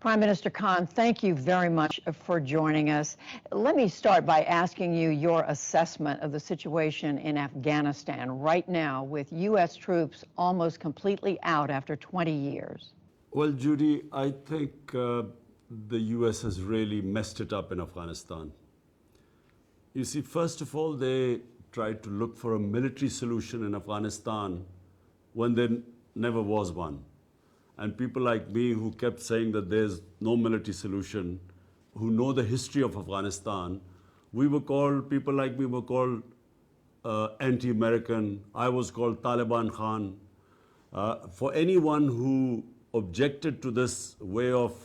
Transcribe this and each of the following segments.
Prime Minister Khan, thank you very much for joining us. Let me start by asking you your assessment of the situation in Afghanistan right now with U.S. troops almost completely out after 20 years. Well, Judy, I think the U.S. has really messed it up in Afghanistan. You see, first of all, they tried to look for a military solution in Afghanistan when there never was one. And people like me who kept saying that there's no military solution, who know the history of Afghanistan, people like me were called anti-American. I was called Taliban Khan. For anyone who objected to this way of,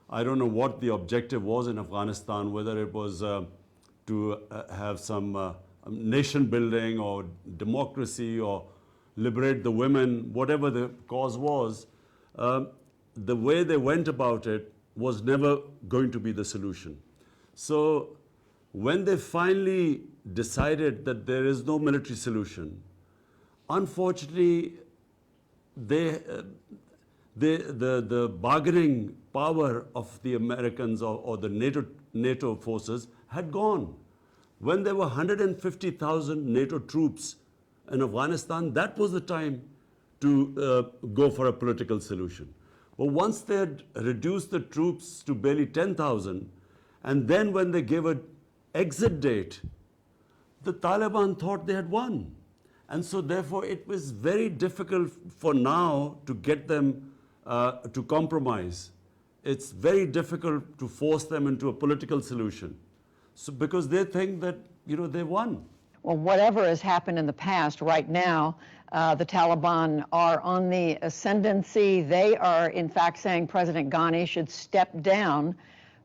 I don't know what the objective was in Afghanistan, whether it was to have some nation building or democracy or liberate the women, whatever the cause was, the way they went about it was never going to be the solution. So when they finally decided that there is no military solution, unfortunately, the bargaining power of the Americans or the NATO forces had gone. When there were 150,000 NATO troops in Afghanistan, that was the time to go for a political solution. But once they had reduced the troops to barely 10,000, and then when they gave an exit date, the Taliban thought they had won. And so therefore it was very difficult for now to get them to compromise. It's very difficult to force them into a political solution. So because they think that, they won. Well, whatever has happened in the past, right now, the Taliban are on the ascendancy. They are, in fact, saying President Ghani should step down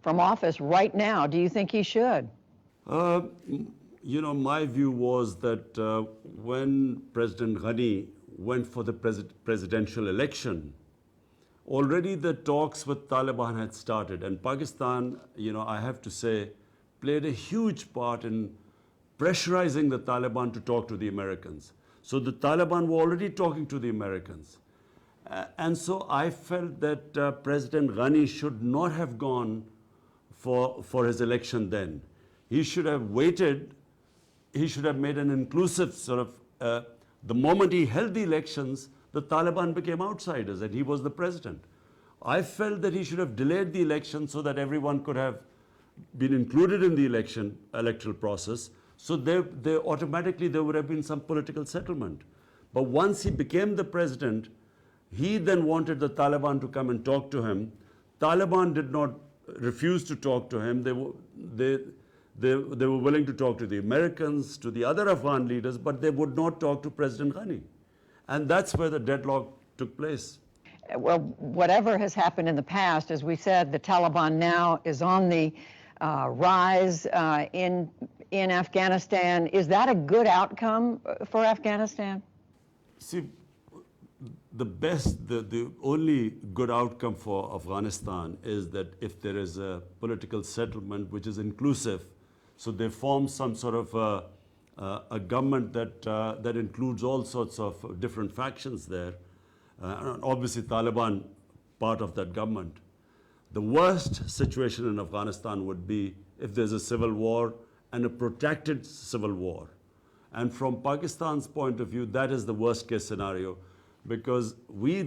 from office right now. Do you think he should? My view was that when President Ghani went for the presidential election, already the talks with Taliban had started. And Pakistan, I have to say, played a huge part in pressurizing the Taliban to talk to the Americans. So the Taliban were already talking to the Americans. And so I felt that President Ghani should not have gone for his election then. He should have waited. He should have made an inclusive sort of, the moment he held the elections, the Taliban became outsiders and he was the president. I felt that he should have delayed the election so that everyone could have been included in the electoral process. So there automatically there would have been some political settlement. But once he became the president, he then wanted the Taliban to come and talk to him. Taliban did not refuse to talk to him. They were willing to talk to the Americans, to the other Afghan leaders, but they would not talk to President Ghani. And that's where the deadlock took place. Well, whatever has happened in the past, as we said, the Taliban now is on the rise in Afghanistan. Is that a good outcome for Afghanistan? See, the only good outcome for Afghanistan is that if there is a political settlement which is inclusive, so they form some sort of a government that includes all sorts of different factions there. And obviously Taliban part of that government. The worst situation in Afghanistan would be if there's a civil war and a protracted civil war. And from Pakistan's point of view, that is the worst case scenario, because we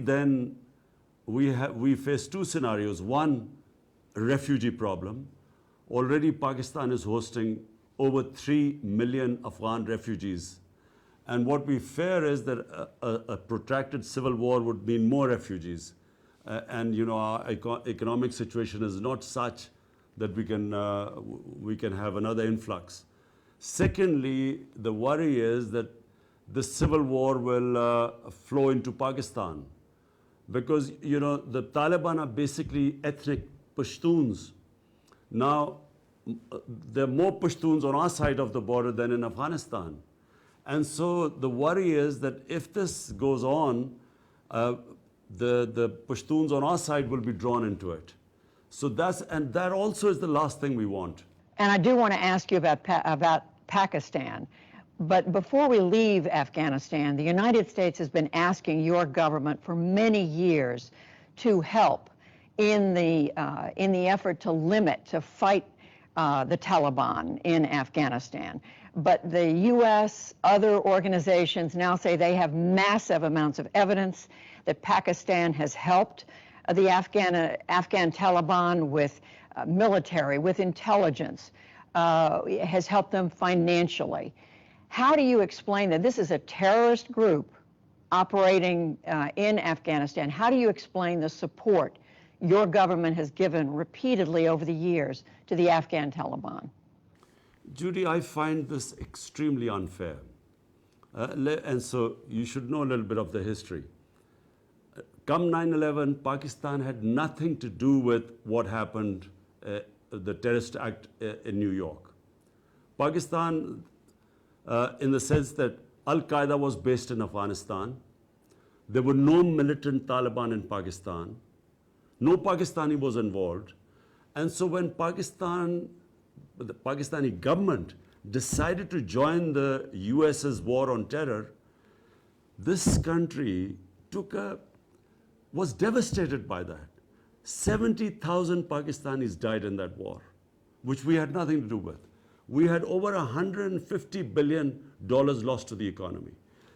face two scenarios. One, a refugee problem. Already Pakistan is hosting over 3 million Afghan refugees. And what we fear is that a protracted civil war would mean more refugees. And our economic situation is not such that we can have another influx. Secondly, the worry is that the civil war will flow into Pakistan, because the Taliban are basically ethnic Pashtuns. Now, there are more Pashtuns on our side of the border than in Afghanistan. And so the worry is that if this goes on, the Pashtuns on our side will be drawn into it. So that also is the last thing we want. And I do want to ask you about Pakistan. But before we leave Afghanistan, the United States has been asking your government for many years to help in the effort to fight the Taliban in Afghanistan. But the U.S., other organizations now say they have massive amounts of evidence that Pakistan has helped the Afghan Taliban with military, with intelligence, has helped them financially. How do you explain that this is a terrorist group operating in Afghanistan? How do you explain the support your government has given repeatedly over the years to the Afghan Taliban? Judy, I find this extremely unfair. And so you should know a little bit of the history. Come 9/11, Pakistan had nothing to do with what happened, the terrorist act in New York. Pakistan, in the sense that Al-Qaeda was based in Afghanistan, there were no militant Taliban in Pakistan, no Pakistani was involved, and so when the Pakistani government decided to join the US's war on terror, this country was devastated by that. 70,000 Pakistanis died in that war, which we had nothing to do with. We had over $150 billion lost to the economy.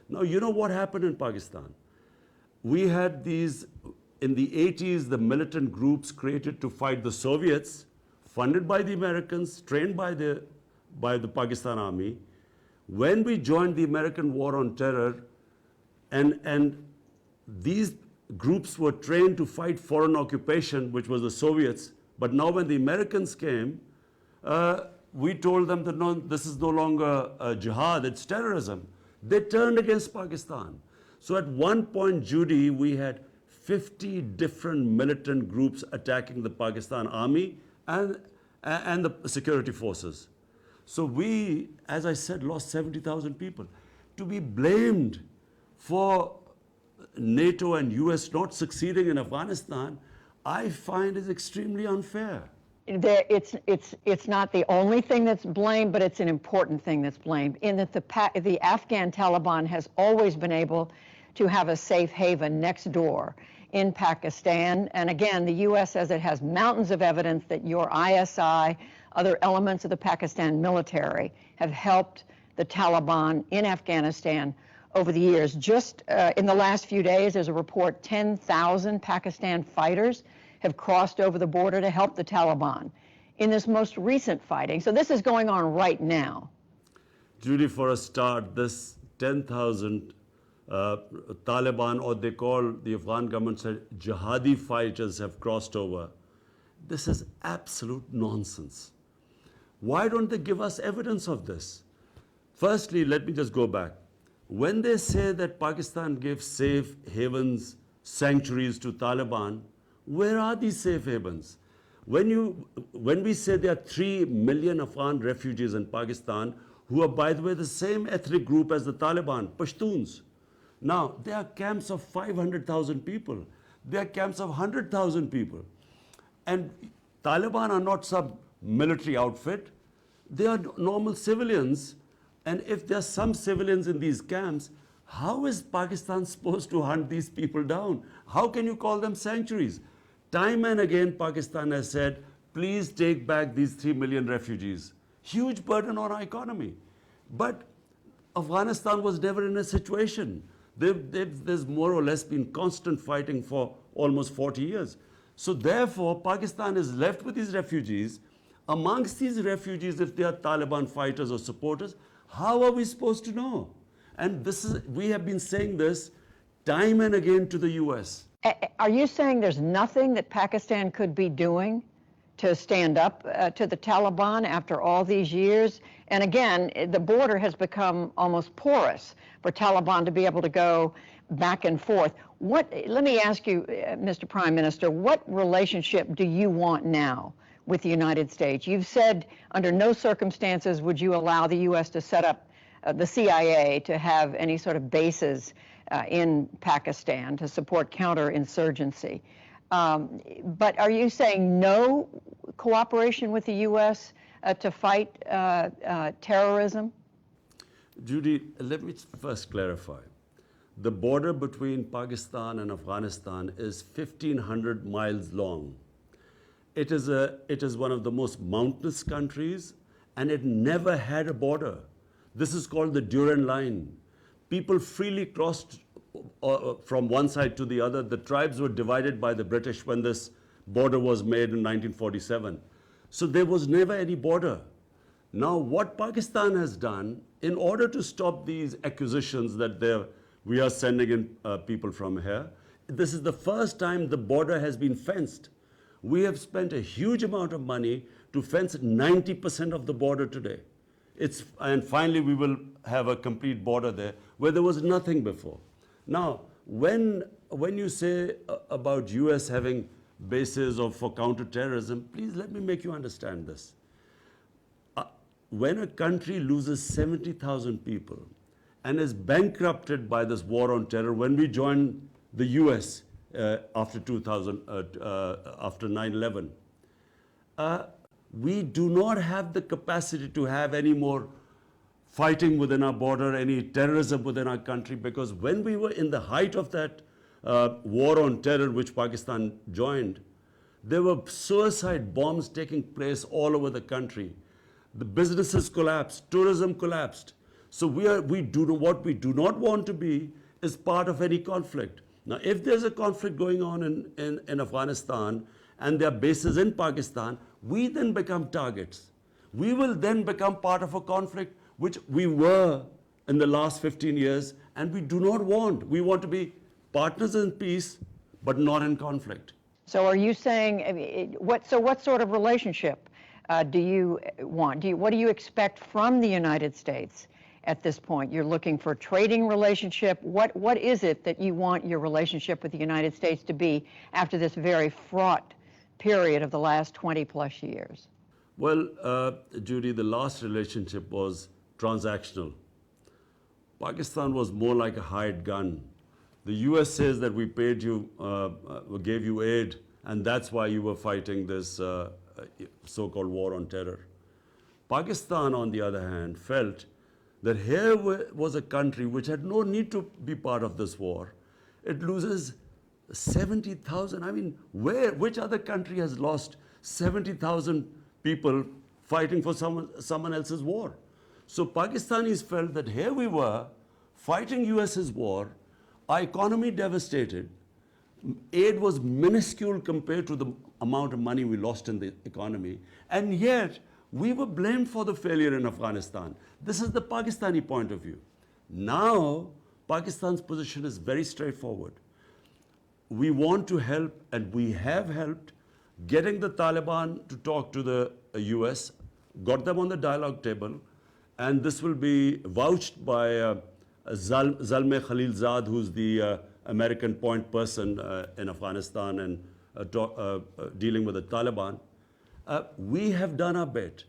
Now, you know what happened in Pakistan? We had these, in the 80s, the militant groups created to fight the Soviets, funded by the Americans, trained by the Pakistan Army. When we joined the American war on terror, and these groups were trained to fight foreign occupation, which was the Soviets, but now when the Americans came, we told them that no, this is no longer jihad, it's terrorism. They turned against Pakistan. So at one point, Judy, we had 50 different militant groups attacking the Pakistan Army and the security forces. So we, as I said, lost 70,000 people. To be blamed for NATO and US not succeeding in Afghanistan, I find is extremely unfair. It's not the only thing that's blamed, but it's an important thing that's blamed, in that the Afghan Taliban has always been able to have a safe haven next door in Pakistan. And again, the U.S. says it has mountains of evidence that your ISI, other elements of the Pakistan military, have helped the Taliban in Afghanistan over the years. Just in the last few days, there's a report 10,000 Pakistan fighters have crossed over the border to help the Taliban in this most recent fighting. So this is going on right now. Judy, for a start, this 10,000 Taliban, or they call, the Afghan government said, jihadi fighters have crossed over. This is absolute nonsense. Why don't they give us evidence of this? Firstly, let me just go back. When they say that Pakistan gives safe havens, sanctuaries to Taliban, where are these safe havens? When we say there are 3 million Afghan refugees in Pakistan, who are, by the way, the same ethnic group as the Taliban, Pashtuns. Now, there are camps of 500,000 people. There are camps of 100,000 people. And Taliban are not some military outfit. They are normal civilians. And if there are some civilians in these camps, how is Pakistan supposed to hunt these people down? How can you call them sanctuaries? Time and again, Pakistan has said, please take back these 3 million refugees. Huge burden on our economy. But Afghanistan was never in a situation. There's more or less been constant fighting for almost 40 years. So therefore, Pakistan is left with these refugees. Amongst these refugees, if they are Taliban fighters or supporters, how are we supposed to know? And we have been saying this time and again to the US. Are you saying there's nothing that Pakistan could be doing to stand up to the Taliban after all these years? And again, the border has become almost porous for Taliban to be able to go back and forth. Let me ask you, Mr. Prime Minister, what relationship do you want now with the United States? You've said under no circumstances would you allow the U.S. to set up the CIA to have any sort of bases in Pakistan to support counterinsurgency. But are you saying no cooperation with the U.S. To fight terrorism? Judy, let me first clarify. the border between Pakistan and Afghanistan is 1,500 miles long. It is one of the most mountainous countries, and it never had a border. This is called the Durand Line. People freely crossed from one side to the other. The tribes were divided by the British when this border was made in 1947. So there was never any border. Now, what Pakistan has done, in order to stop these accusations that we are sending in people from here, this is the first time the border has been fenced. We have spent a huge amount of money to fence 90% of the border today. And finally, we will have a complete border there where there was nothing before. Now, when you say about US having bases for counterterrorism, please let me make you understand this. When a country loses 70,000 people and is bankrupted by this war on terror, when we joined the US after 9/11, we do not have the capacity to have any more fighting within our border, any terrorism within our country, because when we were in the height of that war on terror, which Pakistan joined, there were suicide bombs taking place all over the country. The businesses collapsed, tourism collapsed. So what we do not want to be is part of any conflict. Now, if there's a conflict going on in Afghanistan and there are bases in Pakistan, we then become targets. We will then become part of a conflict which we were in the last 15 years, and we do not want. We want to be partners in peace, but not in conflict. So are you saying, what sort of relationship do you want? What do you expect from the United States at this point? You're looking for a trading relationship. What is it that you want your relationship with the United States to be after this very fraught period of the last 20 plus years? Well, Judy, the last relationship was transactional. Pakistan was more like a hired gun. The US says that we paid you, gave you aid, and that's why you were fighting this so-called war on terror. Pakistan, on the other hand, felt that here was a country which had no need to be part of this war. It loses 70,000. I mean, which other country has lost 70,000 people fighting for someone else's war? So Pakistanis felt that here we were fighting US's war, our economy devastated, aid was minuscule compared to the amount of money we lost in the economy, and yet we were blamed for the failure in Afghanistan. This is the Pakistani point of view. Now, Pakistan's position is very straightforward. We want to help, and we have helped, getting the Taliban to talk to the US, got them on the dialogue table, and this will be vouched by Zalmay Khalilzad, who's the American point person in Afghanistan and dealing with the Taliban. We have done our bit.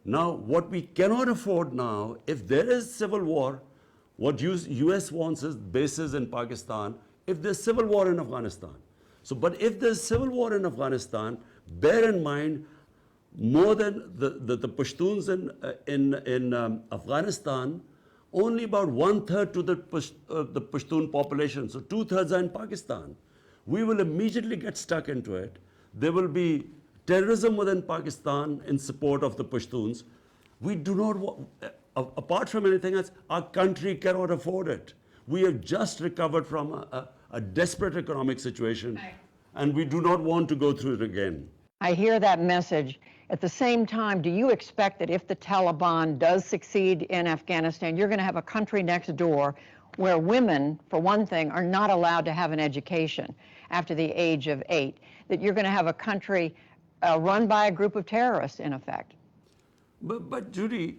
Now, what we cannot afford now, if there is civil war, what US wants is bases in Pakistan, if there's civil war in Afghanistan. So, but if there's civil war in Afghanistan, bear in mind, more than the Pashtuns in Afghanistan, only about 1/3 to the Pashtun population, so 2/3 are in Pakistan. We will immediately get stuck into it. There will be terrorism within Pakistan in support of the Pashtuns. We do not want, apart from anything else, our country cannot afford it. We have just recovered from a desperate economic situation, and we do not want to go through it again. I hear that message. At the same time, do you expect that if the Taliban does succeed in Afghanistan, you're going to have a country next door where women, for one thing, are not allowed to have an education after the age of 8, that you're going to have a country run by a group of terrorists, in effect? But Judy,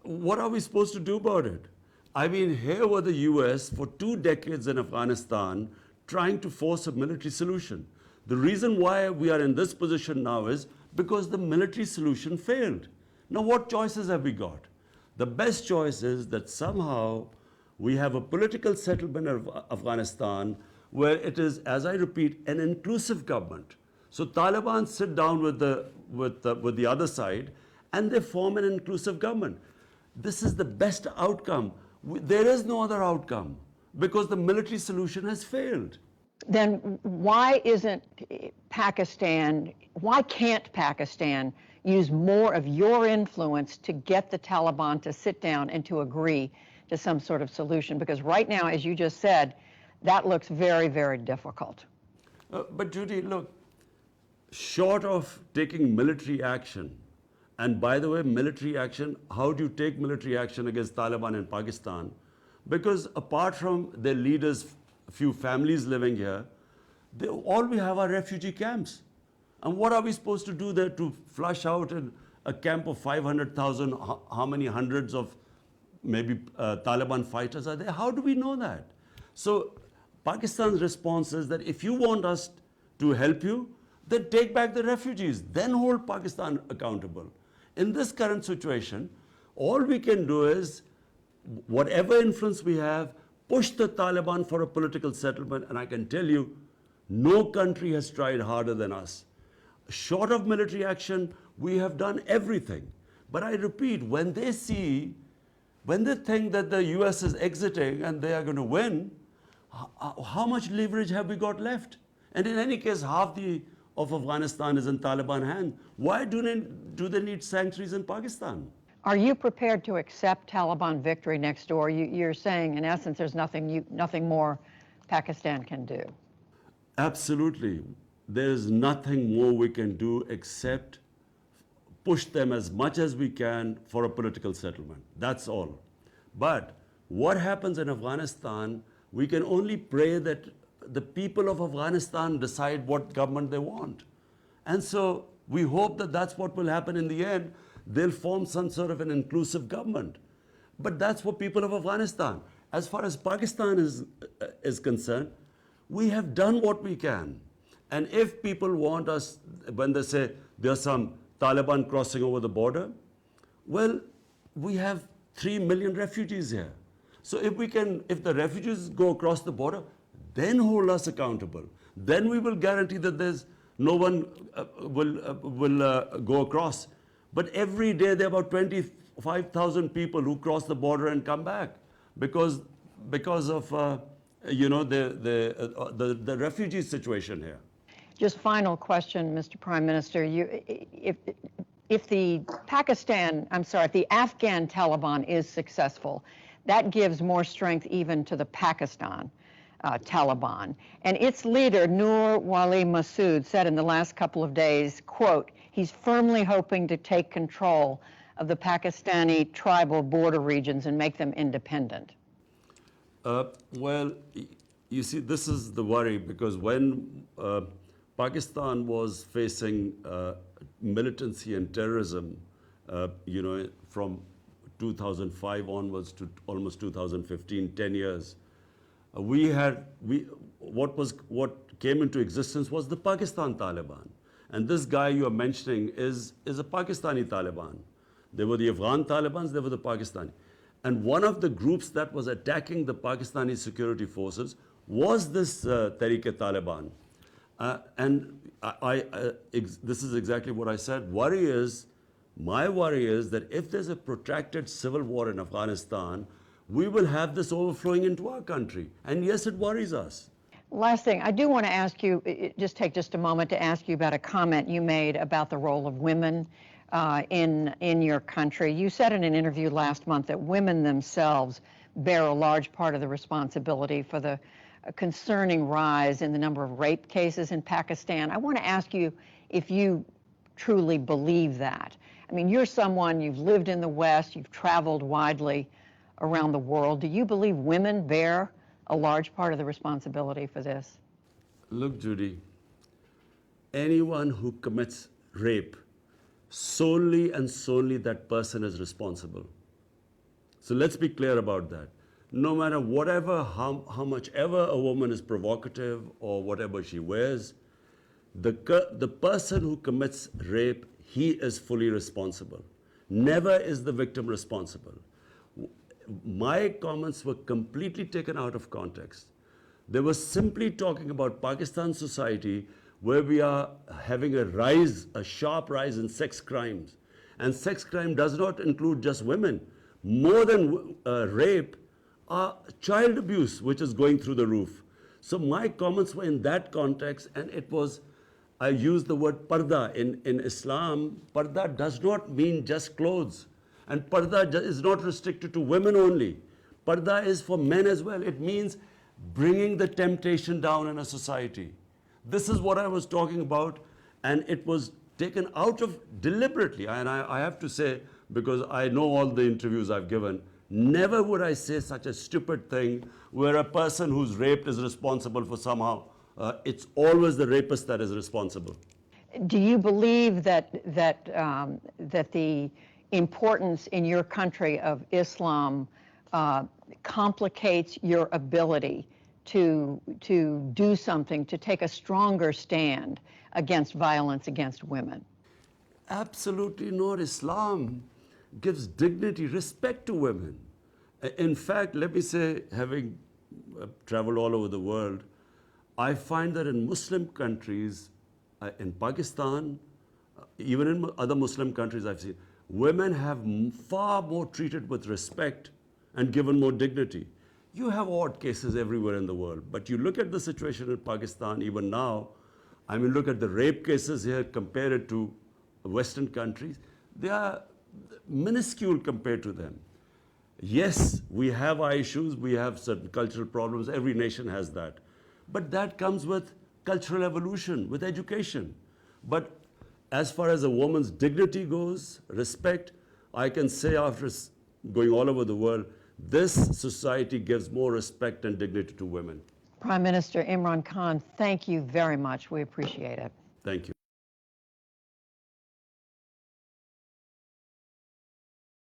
what are we supposed to do about it? I mean, here were the US for 2 decades in Afghanistan trying to force a military solution. The reason why we are in this position now is because the military solution failed. Now, what choices have we got? The best choice is that somehow we have a political settlement of Afghanistan where it is, as I repeat, an inclusive government. So Taliban sit down with the other side and they form an inclusive government. This is the best outcome. There is no other outcome. because the military solution has failed. Then why can't Pakistan use more of your influence to get the Taliban to sit down and to agree to some sort of solution? Because right now, as you just said, that looks very, very difficult. But Judy, look, short of taking military action, and by the way, military action, how do you take military action against Taliban in Pakistan? Because apart from their leaders, a few families living here, all we have are refugee camps. And what are we supposed to do there to flush out a camp of 500,000, how many hundreds of maybe Taliban fighters are there? How do we know that? So Pakistan's response is that if you want us to help you, then take back the refugees, then hold Pakistan accountable. In this current situation, all we can do is, whatever influence we have, push the Taliban for a political settlement, and I can tell you, no country has tried harder than us. Short of military action, we have done everything. But I repeat, when they think that the US is exiting and they are going to win, how much leverage have we got left? And in any case, half of Afghanistan is in Taliban hands. Why do they need sanctuaries in Pakistan? Are you prepared to accept Taliban victory next door? You're saying, in essence, there's nothing more Pakistan can do. Absolutely. There's nothing more we can do except push them as much as we can for a political settlement. That's all. But what happens in Afghanistan, we can only pray that the people of Afghanistan decide what government they want. And so we hope that that's what will happen in the end. They'll form some sort of an inclusive government. But that's for people of Afghanistan. As far as Pakistan is concerned, we have done what we can. And if people want us, when they say there's some Taliban crossing over the border, well, we have 3 million refugees here. So if the refugees go across the border, then hold us accountable. Then we will guarantee that there's no one will go across. But every day there are about 25,000 people who cross the border and come back because of the refugee situation here. Just final question, Mr. Prime Minister. If the Afghan Taliban is successful, that gives more strength even to the Pakistan Taliban. And its leader, Nur Wali Masood, said in the last couple of days, quote, he's firmly hoping to take control of the Pakistani tribal border regions and make them independent. Well, you see, this is the worry, because when Pakistan was facing militancy and terrorism, from 2005 onwards to almost 2015, 10 years, what came into existence was the Pakistan Taliban. And this guy you are mentioning is a Pakistani Taliban. There were the Afghan Talibans, there were the Pakistani. And one of the groups that was attacking the Pakistani security forces was this Tehreek-e-Taliban. And this is exactly what I said. My worry is that if there's a protracted civil war in Afghanistan, we will have this overflowing into our country. And yes, it worries us. Last thing, I do want to ask you, take just a moment to ask you about a comment you made about the role of women in your country. You said in an interview last month that women themselves bear a large part of the responsibility for the concerning rise in the number of rape cases in Pakistan. I want to ask you if you truly believe that. I mean, you've lived in the West, you've traveled widely around the world. Do you believe women bear a large part of the responsibility for this? Look, Judy, anyone who commits rape, solely and solely that person is responsible. So let's be clear about that. No matter how much ever a woman is provocative or whatever she wears, the person who commits rape, he is fully responsible. Never is the victim responsible. My comments were completely taken out of context. They were simply talking about Pakistan society, where we are having a sharp rise in sex crimes. And sex crime does not include just women. More than rape, child abuse, which is going through the roof. So my comments were in that context, and it was, I used the word parda. In Islam, parda does not mean just clothes. And parda is not restricted to women only. Parda is for men as well. It means bringing the temptation down in a society. This is what I was talking about, and it was taken out of deliberately. And I have to say, because I know all the interviews I've given, never would I say such a stupid thing where a person who's raped is responsible for somehow. It's always the rapist that is responsible. Do you believe that the importance in your country of Islam complicates your ability to do something, to take a stronger stand against violence against women? Absolutely not. Islam gives dignity, respect to women. In fact, let me say, having traveled all over the world, I find that in Muslim countries, in Pakistan, even in other Muslim countries I've seen, women have far more treated with respect and given more dignity. You have odd cases everywhere in the world, but you look at the situation in Pakistan even now, I mean, look at the rape cases here, compare it to Western countries, they are minuscule compared to them. Yes, we have our issues, we have certain cultural problems, every nation has that. But that comes with cultural evolution, with education. But as far as a woman's dignity goes, respect, I can say after going all over the world, this society gives more respect and dignity to women. Prime Minister Imran Khan, thank you very much. We appreciate it. Thank you.